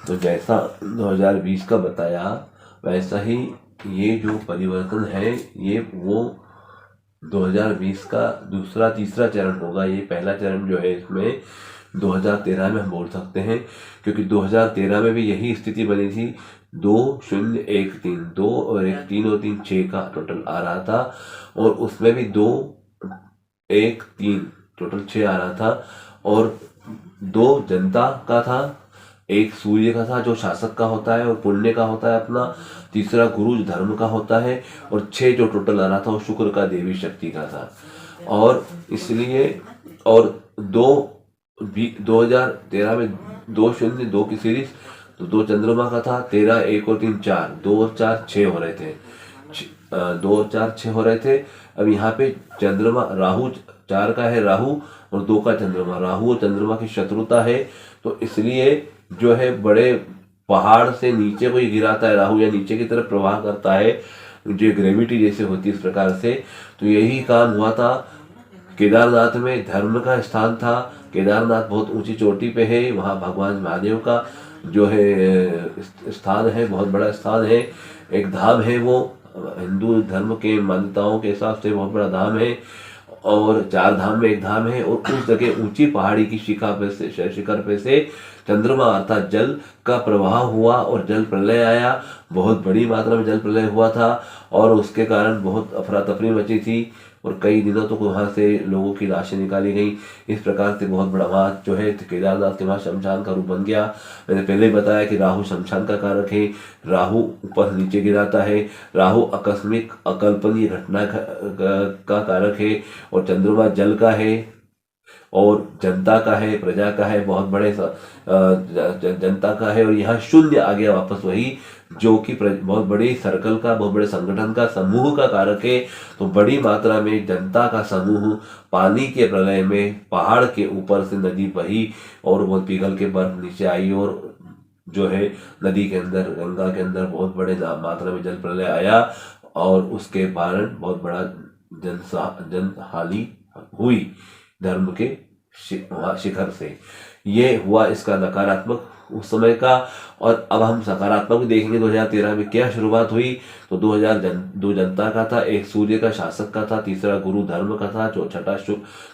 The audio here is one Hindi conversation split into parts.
तो जैसा 2020 का बताया वैसा ही ये जो परिवर्तन है ये वो 2020 का दूसरा तीसरा चरण होगा। ये पहला चरण जो है इसमें 2013 में हम बोल सकते हैं, क्योंकि 2013 में भी यही स्थिति बनी थी। 2-0-1-3 2 और 1 3 और 3 6 का टोटल आ रहा था, और उसमें भी 2-1-3 टोटल 6 आ रहा था, और 2 जनता का था, 1 सूर्य का था जो शासक का होता है और पुण्य का होता है अपना, तीसरा गुरु जो धर्म का होता है, और 6 जो टोटल आ रहा था वो शुक्र का देवी शक्ति का था। और इसलिए और 2013 में 2-0-2 की सीरीज, तो 2 चंद्रमा का था, 13 1 और 3 4 2 और 4 6 हो रहे थे, 2 और 4 6 हो रहे थे। अब यहाँ पे चंद्रमा राहु 4 का है राहु, और 2 का चंद्रमा, राहु और चंद्रमा की शत्रुता है, तो इसलिए जो है बड़े पहाड़ से नीचे को ही गिराता है राहु, या नीचे की तरफ प्रवाह करता है, जो ग्रेविटी जैसे होती है इस प्रकार से। तो यही काम हुआ था। केदारनाथ में धर्म का स्थान था, केदारनाथ बहुत ऊंची चोटी पे है, वहाँ भगवान महादेव का जो है स्थान है, बहुत बड़ा स्थान है, एक धाम है वो, हिंदू धर्म के मान्यताओं के हिसाब से बहुत बड़ा धाम है, और 4 धाम में एक धाम है। और उस जगह ऊंची पहाड़ी की शिखर पे से चंद्रमा अर्थात जल का प्रवाह हुआ और जल प्रलय आया, बहुत बड़ी मात्रा में जल प्रलय हुआ था, और उसके कारण बहुत अफरा तफरी मची थी, और कई दिनों तक वहाँ से लोगों की लाशें निकाली गई। इस प्रकार से बहुत बड़ा वहाँ जो है केदारनाथ के वहाँ शमशान का रूप बन गया। मैंने पहले ही बताया कि राहु शमशान का कारक है, राहु ऊपर से नीचे गिराता है, राहु आकस्मिक अकल्पनीय घटना का कारक है, और चंद्रमा जल का है और जनता का है, प्रजा का है, बहुत बड़े जनता का है, और यहाँ शून्य आ गया वापस वही, जो कि बहुत बड़ी सर्कल का, बहुत बड़े संगठन का, समूह का कारक है। तो बड़ी मात्रा में जनता का समूह पानी के प्रलय में पहाड़ के ऊपर से नदी बही, और वो पिघल के बर्फ नीचे आई, और जो है नदी के अंदर, गंगा के अंदर बहुत बड़े मात्रा में जल प्रलय आया, और उसके कारण बहुत बड़ा जन हानि हुई धर्म के शिखर से। ये हुआ इसका नकारात्मक उस समय का। और अब हम सकारात्मक देखेंगे 2013 में क्या शुरुआत हुई। तो 2 जनता का था, 1 सूर्य का शासक का था, तीसरा गुरु धर्म का था, जो छठा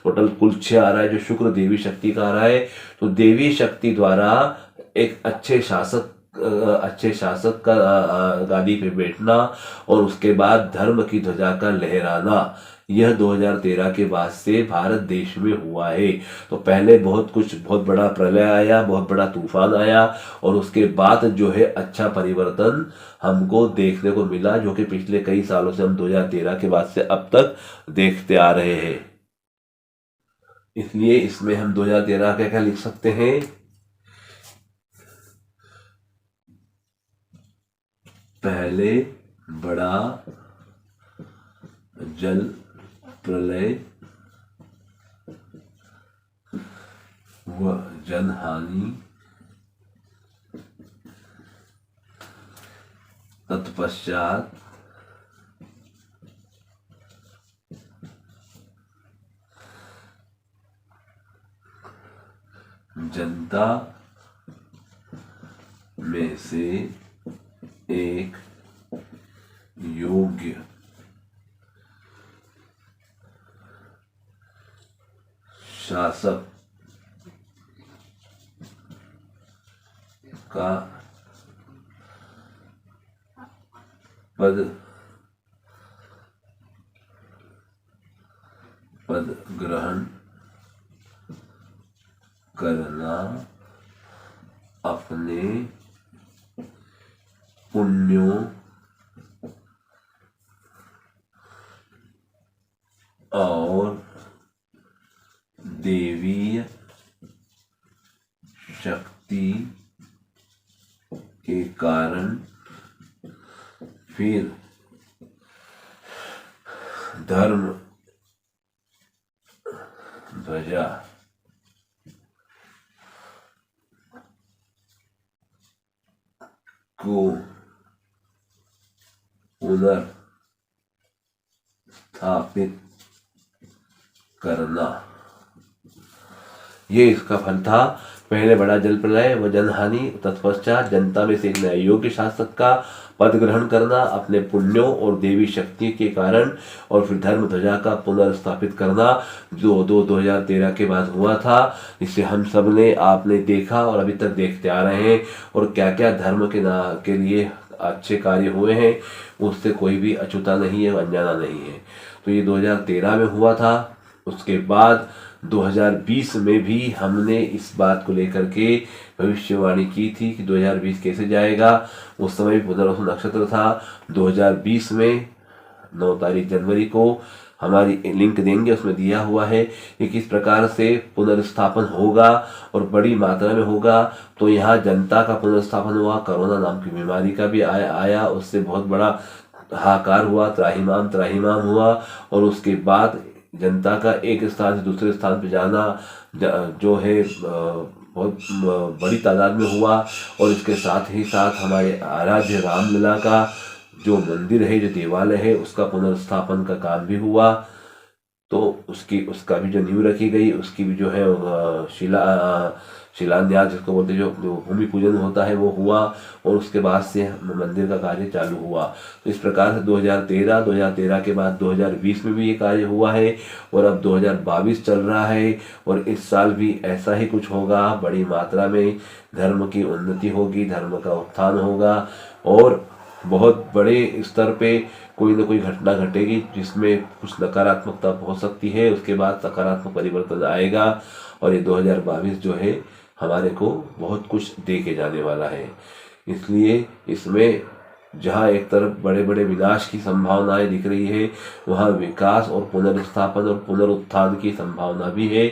टोटल कुल 6 आ रहा है, जो शुक्र देवी शक्ति का आ रहा है। तो देवी शक्ति द्वारा एक अच्छे शासक का गादी पे बैठना, और उसके बाद धर्म की ध्वजा का लहराना, यह 2013 के बाद से भारत देश में हुआ है। तो पहले बहुत बड़ा प्रलय आया, बहुत बड़ा तूफान आया, और उसके बाद जो है अच्छा परिवर्तन हमको देखने को मिला, जो कि पिछले कई सालों से हम 2013 के बाद से अब तक देखते आ रहे हैं। इसलिए इसमें हम 2013 क्या क्या लिख सकते हैं। पहले बड़ा जल प्रलय व जनहानि, तत्पश्चात जनता में से एक योग्य शासक का पद ग्रहण करना अपने पुण्यों और देवीय शक्ति के कारण, फिर धर्म ध्वजा को पुनर्स्थापित करना। ये इसका फल था पहले बड़ा जल प्रलय व जनहानि, तत्पश्चात जनता में से एक नया योग्य शासक का पद ग्रहण करना अपने पुण्यों और देवी शक्ति के कारण, और फिर धर्म ध्वजा का पुनर्स्थापित करना जो 2013 के बाद हुआ था, जिसे हम सब ने आपने देखा और अभी तक देखते आ रहे हैं। और क्या क्या धर्म के लिए अच्छे कार्य हुए हैं, उससे कोई भी अछूता नहीं है, अनजाना नहीं है। तो ये 2013 में हुआ था। उसके बाद 2020 में भी हमने इस बात को लेकर के भविष्यवाणी की थी कि 2020 कैसे जाएगा। उस समय भी पुनर्वसु नक्षत्र था। 2020 में 9 तारीख जनवरी को हमारी लिंक देंगे, उसमें दिया हुआ है कि किस प्रकार से पुनर्स्थापन होगा और बड़ी मात्रा में होगा। तो यहाँ जनता का पुनर्स्थापन हुआ, कोरोना नाम की बीमारी का भी आया, उससे बहुत बड़ा हाहाकार हुआ, त्राहिमाम त्राहिमाम हुआ। और उसके बाद जनता का एक स्थान से दूसरे स्थान पर जाना जो है बहुत बड़ी तादाद में हुआ। और इसके साथ ही साथ हमारे आराध्य रामलला का जो मंदिर है, जो देवालय है, उसका पुनर्स्थापन का काम भी हुआ। तो उसका भी जो नींव रखी गई, उसकी भी जो है शिलान्यास जिसको बोलते हैं, जो भूमि पूजन होता है, वो हुआ। और उसके बाद से मंदिर का कार्य चालू हुआ। तो इस प्रकार से 2013 के बाद 2020 में भी ये कार्य हुआ है। और अब 2022 चल रहा है और इस साल भी ऐसा ही कुछ होगा। बड़ी मात्रा में धर्म की उन्नति होगी, धर्म का उत्थान होगा और बहुत बड़े स्तर पे कोई ना कोई घटना घटेगी जिसमें कुछ नकारात्मकता हो सकती है, उसके बाद सकारात्मक परिवर्तन आएगा। और ये 2022 जो है हमारे को बहुत कुछ दे के जाने वाला है। इसलिए इसमें जहाँ एक तरफ बड़े बड़े विनाश की संभावनाएं दिख रही है, वहाँ विकास और पुनर्स्थापन और पुनरुत्थान की संभावना भी है।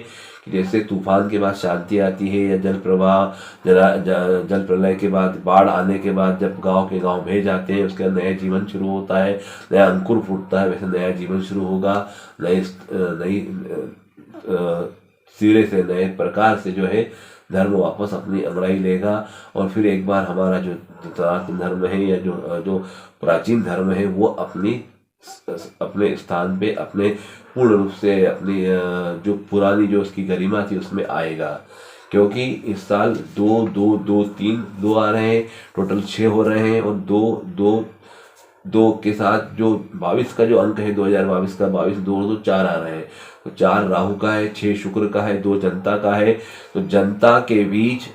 कि जैसे तूफान के बाद शांति आती है, या जल प्रवाह जल प्रलय के बाद, बाढ़ आने के बाद जब गांव के गांव भेज जाते हैं, उसके नया जीवन शुरू होता है, नया अंकुर फूटता है, वैसे नया जीवन शुरू होगा। नई सिरे से नए प्रकार से जो है धर्म वापस अपनी अंगड़ाई लेगा। और फिर एक बार हमारा जो सनातन धर्म है या जो प्राचीन धर्म है, वो अपने स्थान पे अपने पूर्ण रूप से अपनी जो पुरानी जो उसकी गरिमा थी उसमें आएगा। क्योंकि इस साल 2 2 2 3 2 आ रहे हैं, टोटल 6 हो रहे हैं। और 2 2 2 के साथ जो 22 का जो अंक है, 2022 का 22 2 2 4 आ रहे हैं। तो 4 राहु का है, 6 शुक्र का है, 2 जनता का है। तो जनता के बीच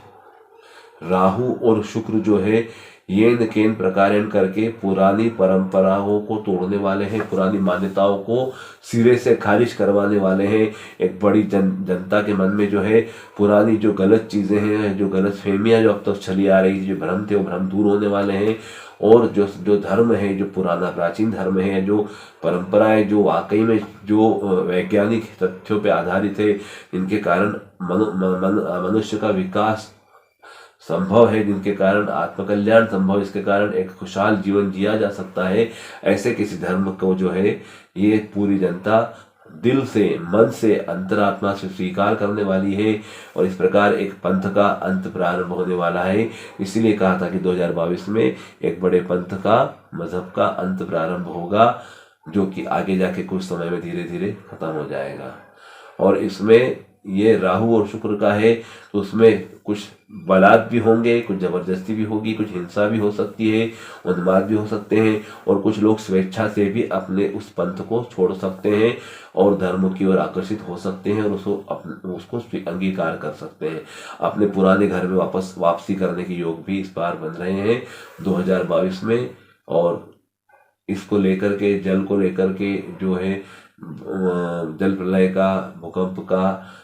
राहु और शुक्र जो है येन केन प्रकारेण करके पुरानी परंपराओं को तोड़ने वाले हैं, पुरानी मान्यताओं को सिरे से खारिज करवाने वाले हैं। एक बड़ी जनता के मन में जो है पुरानी जो गलत चीज़ें हैं, जो गलत फहमियाँ जो अब तक चली आ रही थी, जो भ्रम थे, वो भ्रम दूर होने वाले हैं। और जो धर्म है, जो पुराना प्राचीन धर्म है, जो परंपराएं जो वाकई में जो वैज्ञानिक तथ्यों पे आधारित है, जिनके कारण मनुष्य का विकास संभव है, जिनके कारण आत्मकल्याण संभव, इसके कारण एक खुशहाल जीवन जिया जा सकता है, ऐसे किसी धर्म को जो है ये पूरी जनता दिल से, मन से, अंतरात्मा से स्वीकार करने वाली है। और इस प्रकार एक पंथ का अंत प्रारंभ होने वाला है। इसीलिए कहा था कि 2022 में एक बड़े पंथ का, मजहब का अंत प्रारंभ होगा, जो कि आगे जाके कुछ समय में धीरे धीरे खत्म हो जाएगा। और इसमें ये राहु और शुक्र का है, तो उसमें कुछ बलात् भी होंगे, कुछ जबरदस्ती भी होगी, कुछ हिंसा भी हो सकती है, उन्माद भी हो सकते हैं। और कुछ लोग स्वेच्छा से भी अपने उस पंथ को छोड़ सकते हैं और धर्म की ओर आकर्षित हो सकते हैं और उसको अंगीकार कर सकते हैं। अपने पुराने घर में वापसी करने के योग भी इस बार बन रहे हैं 2022 में। और इसको लेकर के, जल को लेकर के जो है जल प्रलय का, भूकंप का,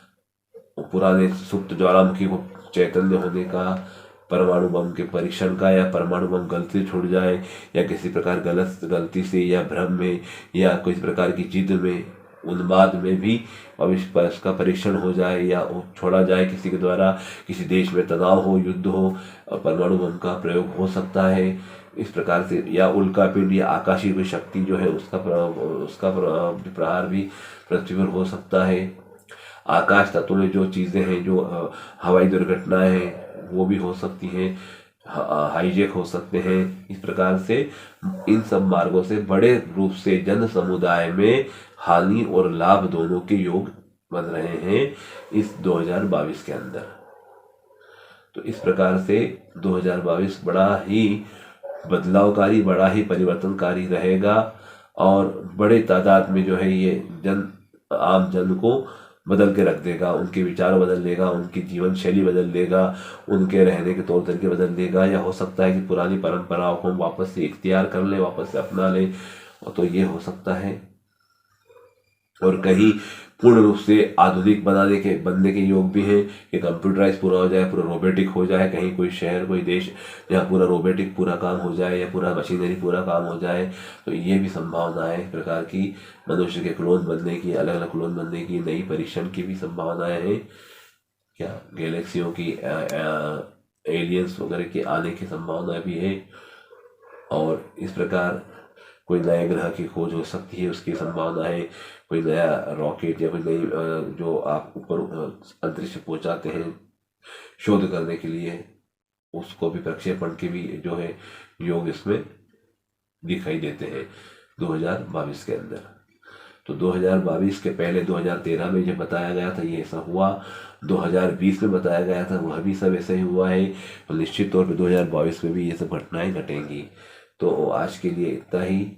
पुराने सुप्त ज्वालामुखी को चैतन्य होने का, परमाणु बम के परीक्षण का, या परमाणु बम गलती से छूट जाए, या किसी प्रकार गलती से या भ्रम में या किसी प्रकार की जिद में, उन्माद में भी इसका परीक्षण हो जाए या छोड़ा जाए किसी के द्वारा, किसी देश में तनाव हो, युद्ध हो, परमाणु बम का प्रयोग हो सकता है इस प्रकार से। या उल्का पिंड या आकाशीय कोई शक्ति जो है उसका प्रहार भी पृथ्वी पर हो सकता है। आकाश तत्व में जो चीज़ें हैं, जो हवाई दुर्घटनाएं हैं, वो भी हो सकती हैं, हाईजैक हो सकते हैं। इस प्रकार से इन सब मार्गों से बड़े रूप से जन समुदाय में हानि और लाभ दोनों के योग बन रहे हैं इस 2022 के अंदर। तो इस प्रकार से 2022 बड़ा ही बदलावकारी, बड़ा ही परिवर्तनकारी रहेगा और बड़े तादाद में जो है ये आम जन को बदल के रख देगा, उनके विचार बदल देगा, उनकी जीवन शैली बदल देगा, उनके रहने के तौर तरीके बदल देगा, या हो सकता है कि पुरानी परंपराओं को वापस से इख्तियार कर ले, वापस से अपना ले, तो ये हो सकता है। और कहीं पूर्ण रूप से आधुनिक बनने के योग भी है कि कंप्यूटराइज पूरा हो जाए, पूरा रोबोटिक हो जाए, कहीं कोई शहर कोई देश जहाँ पूरा रोबोटिक पूरा काम हो जाए या पूरा मशीनरी पूरा काम हो जाए, तो ये भी संभावना है। एक प्रकार की मनुष्य के क्लोन बनने की, अलग अलग क्लोन बनने की, नई परीक्षण की भी संभावनाएं हैं। क्या गैलेक्सियों की एलियंस वगैरह के आने की संभावना भी है। और इस प्रकार कोई नए ग्रह की खोज हो सकती है, उसकी संभावना है। कोई नया रॉकेट या कोई नई जो आप ऊपर अंतरिक्ष पहुंचाते हैं शोध करने के लिए, उसको भी प्रक्षेपण के भी जो है योग इसमें दिखाई देते हैं 2022 के अंदर। तो 2022 के पहले 2013 में जो बताया गया था ये ऐसा हुआ, 2020 में बताया गया था वह भी सब ऐसा ही हुआ है, और निश्चित तौर पे 2022 में भी ये सब घटनाएं घटेंगी। तो आज के लिए इतना ही।